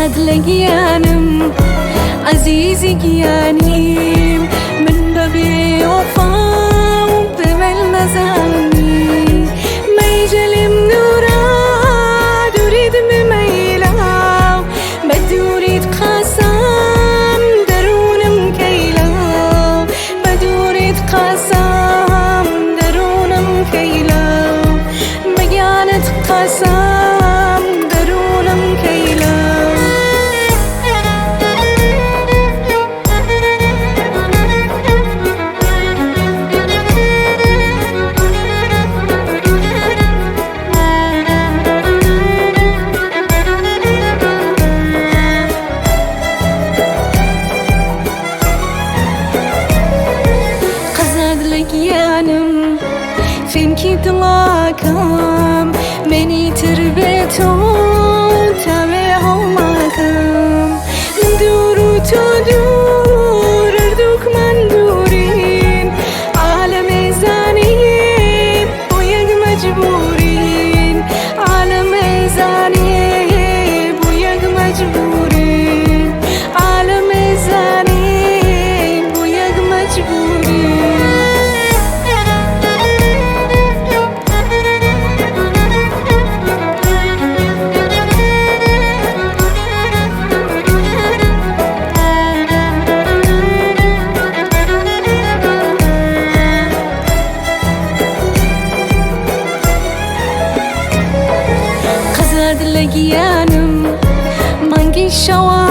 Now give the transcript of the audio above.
قزات لقيانم عزيزي قيانيم من بابي وفاو بمل مزاني ما يجلم نورا دوريد مميلا بدوريد قسم درونم كيلا بدوريد قسم درونم كيلا بيانت قسم درونم كيلا فينكي طلاكم مني تربيتو تابعهم معكم من دور وتدور اردوك من دورين عالم زاني بويق مجبورين عالم زاني بويق مجبورين عالم زاني بويق مجبورين لقيانم مانقي شوارع